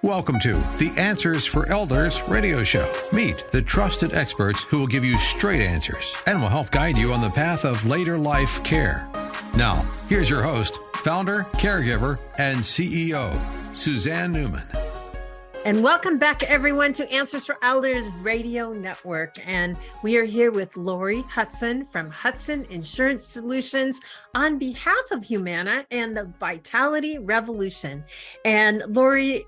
Welcome to the Answers for Elders radio show. Meet the trusted experts who will give you straight answers and will help guide you on the path of later life care. Now, here's your host, founder, caregiver, and CEO, Suzanne Newman. And welcome back, everyone, to Answers for Elders Radio Network. And we are here with Lori Hudson from Hudson Insurance Solutions on behalf of Humana and the Vitality Revolution. And Lori,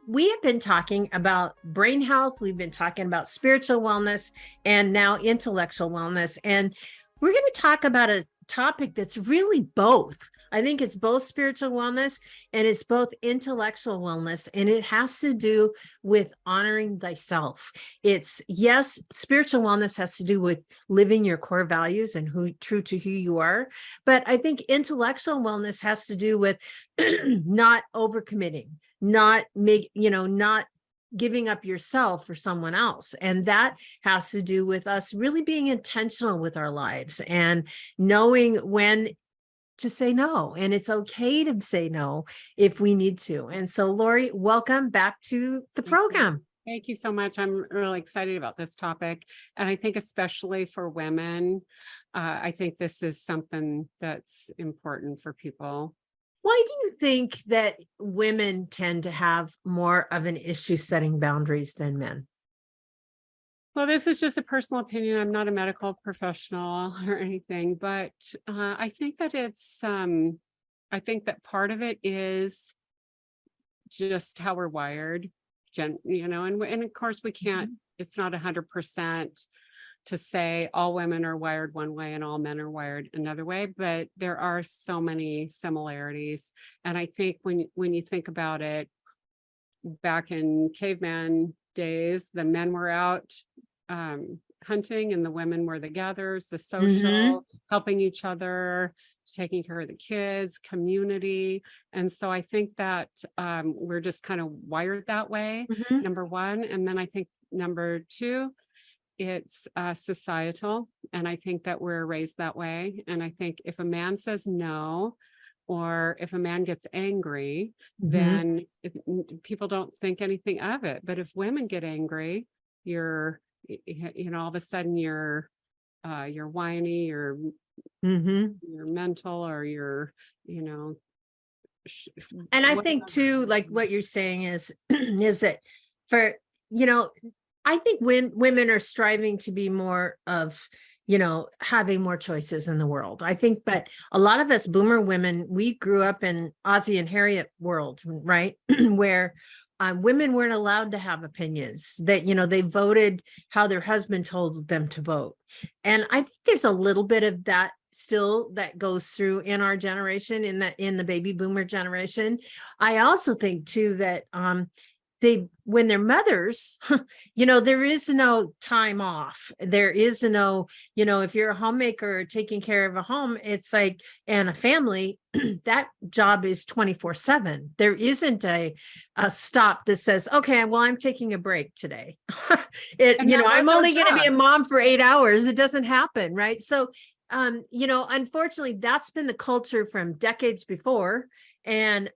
we have been talking about brain health. We've been talking about spiritual wellness and now intellectual wellness. And we're going to talk about a topic that's really both. I think it's both spiritual wellness and it's both intellectual wellness. And it has to do with honoring thyself. It's, yes, spiritual wellness has to do with living your core values and true to who you are. But I think intellectual wellness has to do with not overcommitting, not giving up yourself for someone else. And that has to do with us really being intentional with our lives and knowing when to say no. And it's okay to say no if we need to. And so, Lori, welcome back to the program. Thank you so much. I'm really excited about this topic. And I think especially for women, I think this is something that's important for people. Why do you think that women tend to have more of an issue setting boundaries than men? Well, this is just a personal opinion. I'm not a medical professional or anything, but I think that I think that part of it is just how we're wired, and of course we can't, it's not 100% to say all women are wired one way and all men are wired another way, but there are so many similarities. And I think when you think about it, back in caveman days, the men were out hunting and the women were the gatherers, the social, helping each other, taking care of the kids, community. And so I think that we're just kind of wired that way, number one. And then I think number two, it's societal. And I think that we're raised that way. And I think if a man says no, or if a man gets angry, then people don't think anything of it. But if women get angry, you're all of a sudden you're whiny, you're mental, or you're, and I think too, like what you're saying is that for, I think when women are striving to be more of, having more choices in the world. I think, but a lot of us boomer women, we grew up in Ozzie and Harriet world, right? Where women weren't allowed to have opinions, that, they voted how their husband told them to vote. And I think there's a little bit of that still that goes through in our generation, in the baby boomer generation. I also think too that when they're mothers, there is no time off. There is no, if you're a homemaker taking care of a home, it's like, and a family, that job is 24/7. There isn't a stop that says, okay, well, I'm taking a break today. I'm only going to be a mom for 8 hours. It doesn't happen. Right. So, unfortunately, that's been the culture from decades before. And,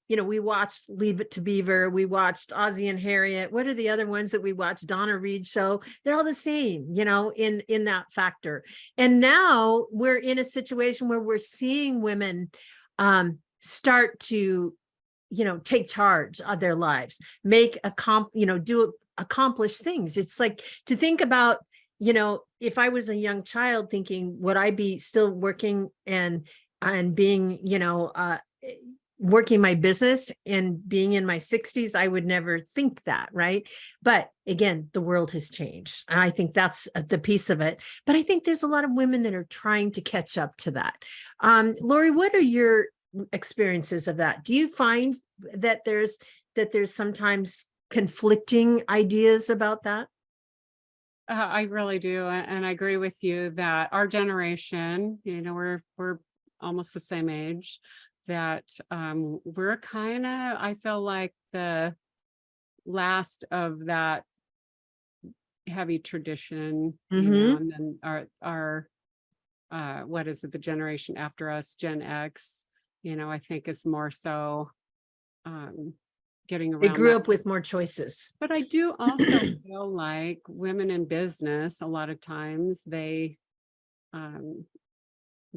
we watched Leave It to Beaver. We watched Ozzie and Harriet. What are the other ones that we watched? Donna Reed show. They're all the same, in that factor. And now we're in a situation where we're seeing women start to, take charge of their lives, accomplish things. It's like to think about, if I was a young child thinking, would I be still working and being, working my business and being in my 60s, I would never think that, right? But again, the world has changed. And I think that's the piece of it. But I think there's a lot of women that are trying to catch up to that. Lori, what are your experiences of that? Do you find that there's sometimes conflicting ideas about that? I really do. And I agree with you that our generation, we're almost the same age, that we're kind of, I feel like, the last of that heavy tradition, and then our what is it, the generation after us, Gen X, I think is more so getting They around grew that. up with more choices. But I do also feel like women in business, a lot of times they,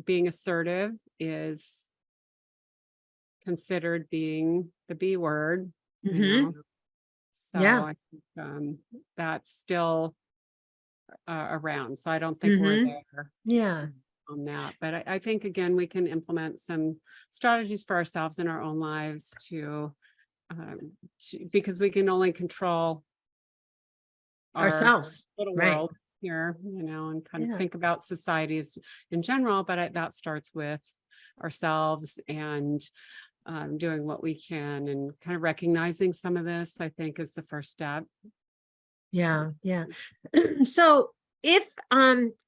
being assertive is considered being the B word, you know? So Yeah. I think that's still around. So I don't think we're Mhm. there Yeah. on that. But I think, again, we can implement some strategies for ourselves in our own lives because we can only control our Ourselves. little Right. world here, and kind of Yeah. think about societies in general. But that starts with ourselves and doing what we can, and kind of recognizing some of this, I think, is the first step. Yeah. Yeah. So if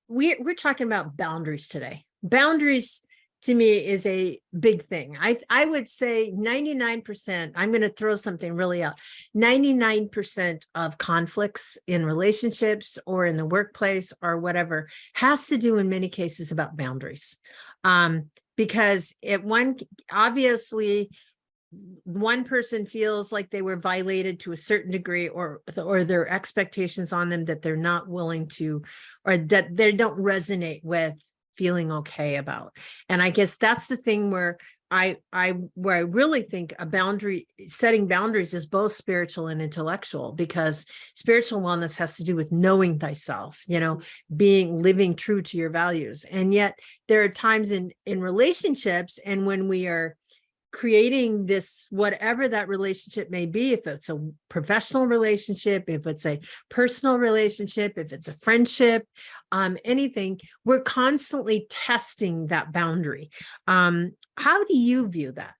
we're talking about boundaries today. Boundaries to me is a big thing. I would say 99%, I'm going to throw something really out. 99% of conflicts in relationships or in the workplace or whatever has to do in many cases about boundaries. Because obviously one person feels like they were violated to a certain degree, or their expectations on them that they're not willing to, or that they don't resonate with feeling okay about. And I guess that's the thing where I really think setting boundaries is both spiritual and intellectual, because spiritual wellness has to do with knowing thyself, living true to your values. And yet there are times in relationships, and when we are creating this, whatever that relationship may be, if it's a professional relationship, if it's a personal relationship, if it's a friendship, anything, we're constantly testing that boundary. How do you view that?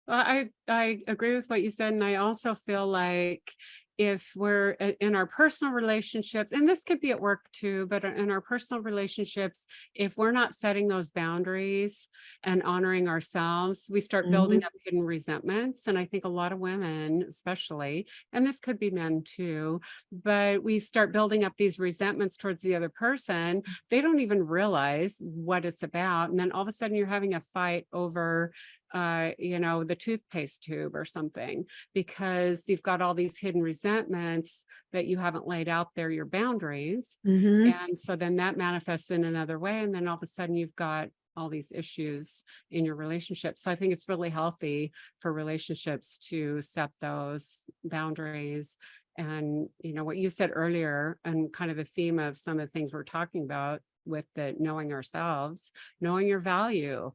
Well, I agree with what you said. And I also feel like if we're in our personal relationships, and this could be at work too, but in our personal relationships, if we're not setting those boundaries and honoring ourselves, we start building up hidden resentments. And I think a lot of women, especially, and this could be men too, but we start building up these resentments towards the other person. They don't even realize what it's about. And then all of a sudden you're having a fight over the toothpaste tube or something, because you've got all these hidden resentments that you haven't laid out there, your boundaries. And so then that manifests in another way. And then all of a sudden you've got all these issues in your relationship. So I think it's really healthy for relationships to set those boundaries. And, what you said earlier, and kind of the theme of some of the things we're talking about with the knowing ourselves, knowing your value,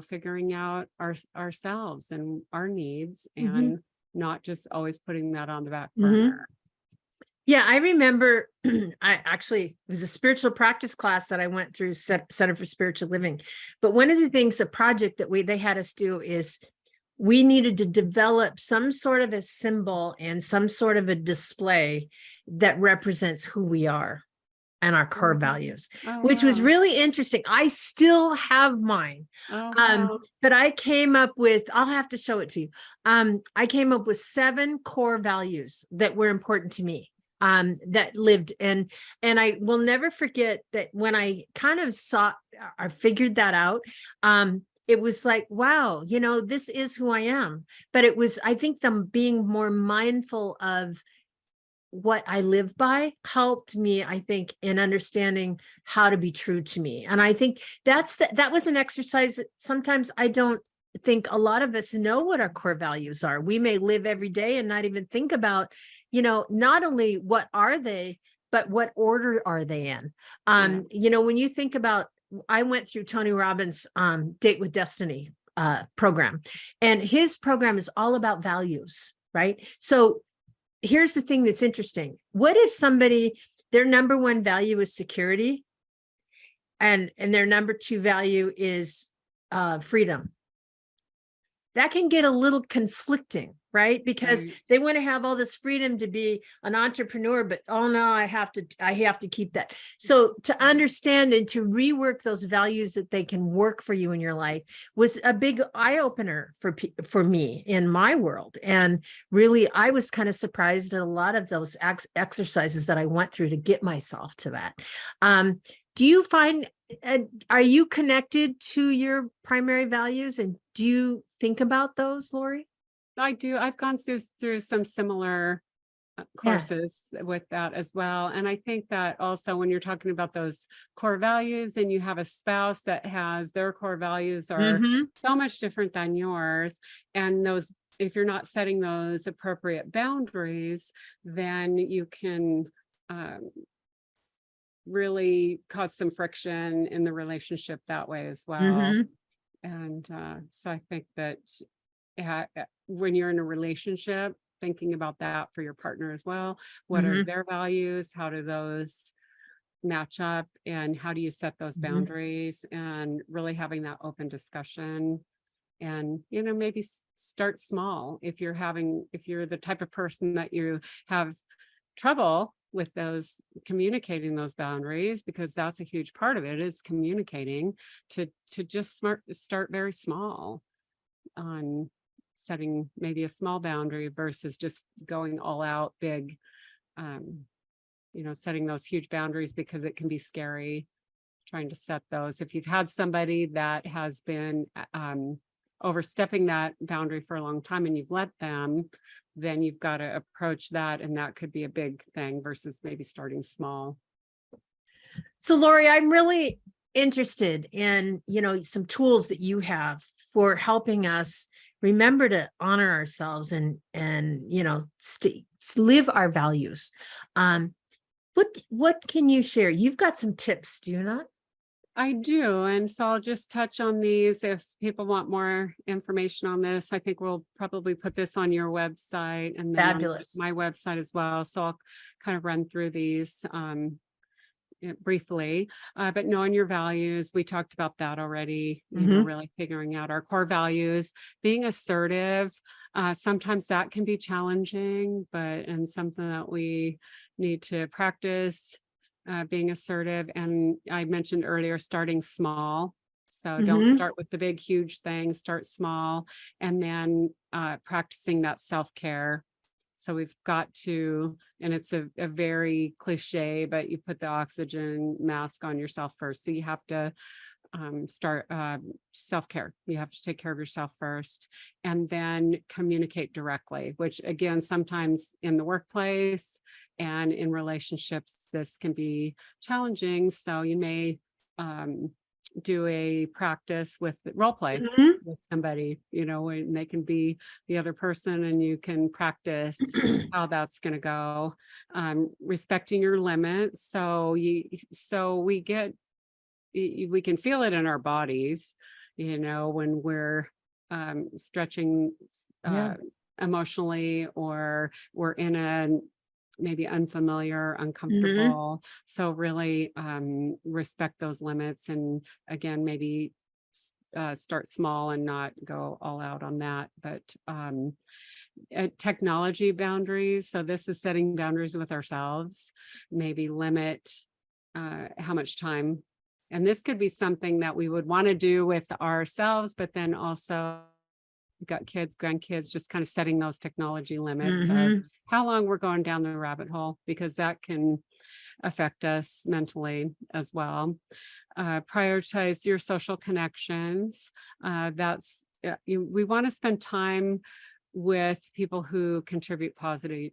figuring out ourselves and our needs, and not just always putting that on the back burner. Yeah, I remember it was a spiritual practice class that I went through, Center for Spiritual Living. But one of the things, a project that they had us do, is we needed to develop some sort of a symbol and some sort of a display that represents who we are and our core values, which was really interesting. I still have mine. But I came up with, I'll have to show it to you. I came up with 7 core values that were important to me, that lived. And I will never forget that when I kind of figured that out, it was like, wow, this is who I am. But it was, I think, them being more mindful of what I live by helped me, I think, in understanding how to be true to me. And I think that was an exercise that sometimes I don't think a lot of us know what our core values are. We may live every day and not even think about, not only what are they, but what order are they in? When you think about, I went through Tony Robbins' Date with Destiny program, and his program is all about values, right? So here's the thing that's interesting. What if somebody, their number one value is security, and their number 2 value is freedom? That can get a little conflicting, right? Because they want to have all this freedom to be an entrepreneur, but oh no, I have to keep that. So to understand and to rework those values that they can work for you in your life was a big eye opener for me in my world. And really, I was kind of surprised at a lot of those exercises that I went through to get myself to that. Do you find, are you connected to your primary values, and do you think about those, Lori? I do. I've gone through some similar Yeah. courses with that as well. And I think that also when you're talking about those core values and you have a spouse that has their core values are Mm-hmm. so much different than yours, and those, if you're not setting those appropriate boundaries, then you can um, really cause some friction in the relationship that way as well. Mm-hmm. And so I think that when you're in a relationship, thinking about that for your partner as well. What are Mm-hmm. their values? How do those match up? And how do you set those Mm-hmm. boundaries? And really having that open discussion. And, maybe start small. If you're the type of person that you have trouble with those communicating those boundaries, because that's a huge part of it, is communicating, to just start very small on setting maybe a small boundary versus just going all out big, um, setting those huge boundaries, because it can be scary trying to set those. If you've had somebody that has been overstepping that boundary for a long time and you've let them, then you've got to approach that, and that could be a big thing versus maybe starting small. So Lori, I'm really interested in, some tools that you have for helping us remember to honor ourselves and live our values. What can you share? You've got some tips, do you not? I do. And so I'll just touch on these. If people want more information on this, I think we'll probably put this on your website and then Fabulous. on my website as well. So I'll kind of run through these briefly. But knowing your values, we talked about that already, Mhm. really figuring out our core values, being assertive. Sometimes that can be challenging, and something that we need to practice. Being assertive. And I mentioned earlier, starting small. So don't Mhm. start with the big, huge thing, start small, and then practicing that self-care. So we've got to, and it's a very cliche, but you put the oxygen mask on yourself first. So you have to start self-care. You have to take care of yourself first, and then communicate directly, which again, sometimes in the workplace and in relationships, this can be challenging. So you may do a practice with role play Mhm. with somebody, and they can be the other person, and you can practice how that's going to go. Respecting your limits. So we can feel it in our bodies, when we're stretching Yeah. emotionally, or we're in a maybe unfamiliar, Mhm. uncomfortable. So really respect those limits, and again, maybe start small and not go all out on that. But technology boundaries. So this is setting boundaries with ourselves, maybe limit how much time. And this could be something that we would want to do with ourselves, but then also we've got kids, grandkids, just kind of setting those technology limits of Mhm. how long we're going down the rabbit hole, because that can affect us mentally as well. Prioritize your social connections. We want to spend time with people who contribute positively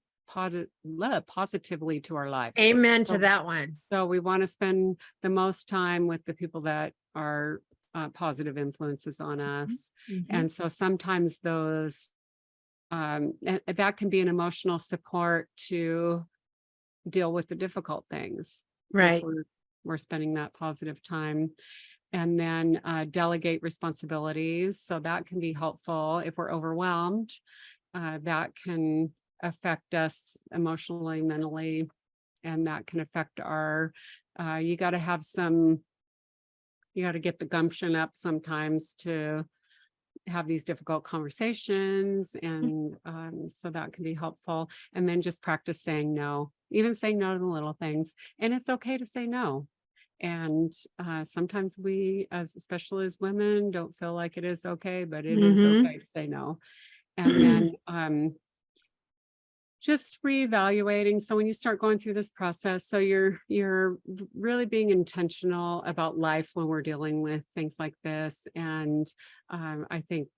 to our lives. Amen to So, that one. so we want to spend the most time with the people that are positive influences on us. Mhm. And so sometimes those, that can be an emotional support to deal with the difficult things. If Right. we're spending that positive time. And then delegate responsibilities. So that can be helpful if we're overwhelmed. That can affect us emotionally, mentally, and that can affect our, you got to get the gumption up sometimes to have these difficult conversations. And so that can be helpful. And then just practice saying no, even saying no to the little things. And it's okay to say no. And sometimes we, especially as women, don't feel like it is okay, but it is Mhm. okay to say no. And then just reevaluating. So when you start going through this process, so you're really being intentional about life when we're dealing with things like this. And I think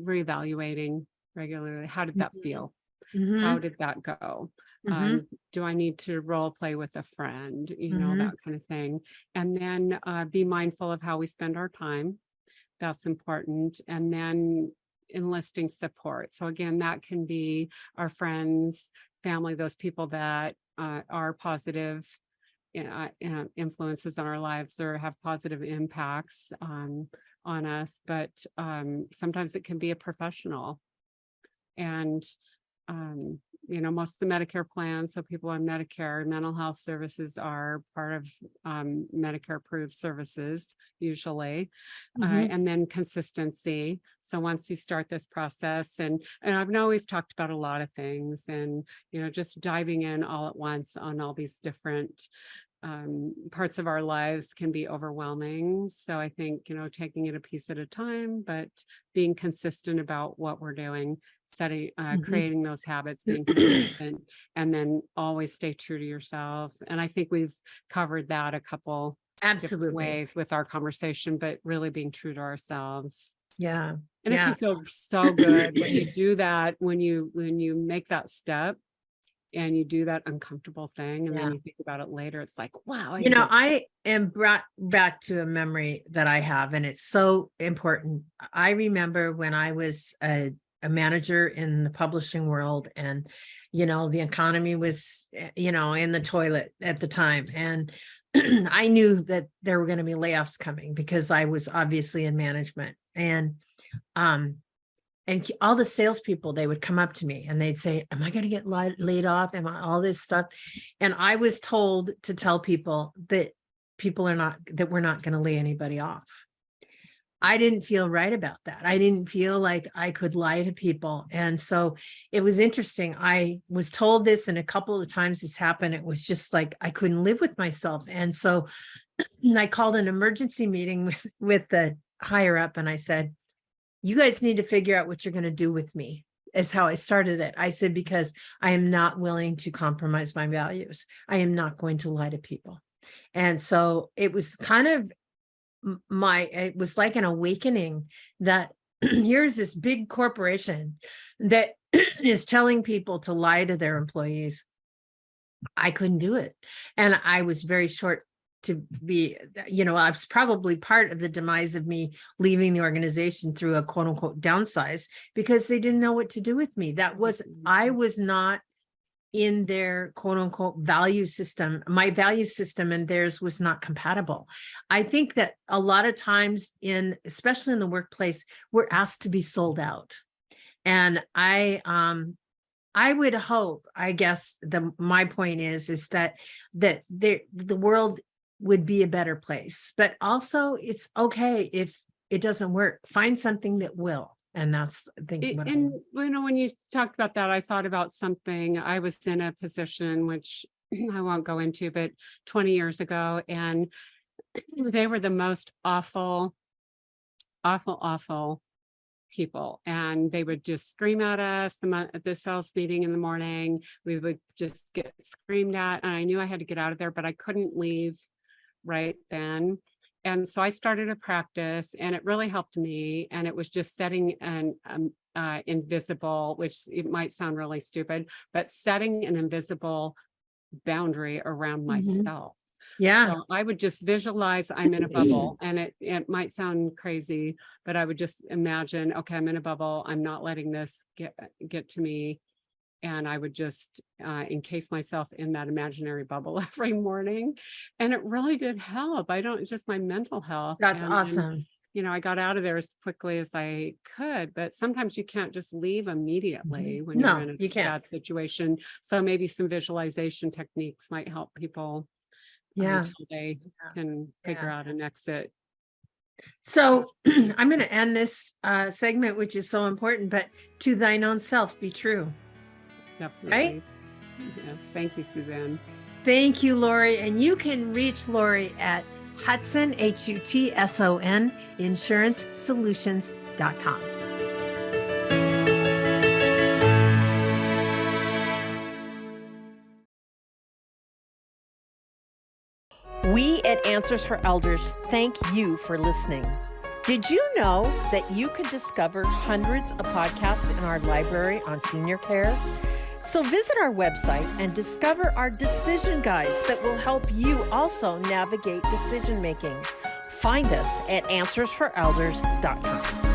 reevaluating regularly. How did that feel? Mm-hmm. How did that go? Mm-hmm. Do I need to role play with a friend? Mm-hmm. That kind of thing. And then be mindful of how we spend our time. That's important. And then enlisting support. So again, that can be our friends, family, those people that are positive influences on our lives or have positive impacts on us. But sometimes it can be a professional. And most of the Medicare plans, so people on Medicare, mental health services are part of Medicare approved services usually. Mm-hmm. And then consistency. So once you start this process, and I know we've talked about a lot of things, and just diving in all at once on all these different parts of our lives can be overwhelming. So I think, taking it a piece at a time, but being consistent about what we're doing, setting, creating those habits, being consistent, and then always stay true to yourself. And I think we've covered that a couple different ways with our conversation, but really being true to ourselves. Yeah. And it can feel so good when you do that, when you make that step. And you do that uncomfortable thing, and then you think about it later. It's like, wow. I am brought back to a memory that I have, and it's so important. I remember when I was a manager in the publishing world, and, the economy was, in the toilet at the time. And I knew that there were going to be layoffs coming because I was obviously in management. And all the salespeople, they would come up to me and they'd say, am I going to get laid off? Am I all this stuff? And I was told to tell people that we're not going to lay anybody off. I didn't feel right about that. I didn't feel like I could lie to people. And so it was interesting. I was told this, and a couple of times this happened. It was just like, I couldn't live with myself. And so I called an emergency meeting with the higher up, and I said, you guys need to figure out what you're going to do with me, is how I started it. I said, because I am not willing to compromise my values. I am not going to lie to people. And so it was kind of it was like an awakening that here's this big corporation that is telling people to lie to their employees. I couldn't do it. And I was very short to be, I was probably part of the demise of me leaving the organization through a quote unquote downsize, because they didn't know what to do with me. I was not in their quote unquote value system. My value system and theirs was not compatible. I think that a lot of times especially in the workplace, we're asked to be sold out. And I would hope, I guess my point is that the world would be a better place, but also it's okay if it doesn't work. Find something that will. And that's, I think. When you talked about that, I thought about something. I was in a position, which I won't go into, but 20 years ago, and they were the most awful people, and they would just scream at us at the sales meeting in the morning. We would just get screamed at, and I knew I had to get out of there, but I couldn't leave right then. And so I started a practice, and it really helped me. And it was just setting an invisible, which it might sound really stupid, but setting an invisible boundary around myself. Yeah. So I would just visualize I'm in a bubble, and it might sound crazy, but I would just imagine, okay, I'm in a bubble. I'm not letting this get to me. And I would just encase myself in that imaginary bubble every morning. And it really did help. It's just my mental health. That's awesome. And, I got out of there as quickly as I could, but sometimes you can't just leave immediately when you're in a bad situation. So maybe some visualization techniques might help people until they can figure out an exit. So I'm going to end this segment, which is so important, but to thine own self be true. Definitely. Right? Yes. Thank you, Suzanne. Thank you, Lori. And you can reach Lori at Hudson, Hutson, insurancesolutions.com. We at Answers for Elders thank you for listening. Did you know that you can discover hundreds of podcasts in our library on senior care? So visit our website and discover our decision guides that will help you also navigate decision making. Find us at answersforelders.com.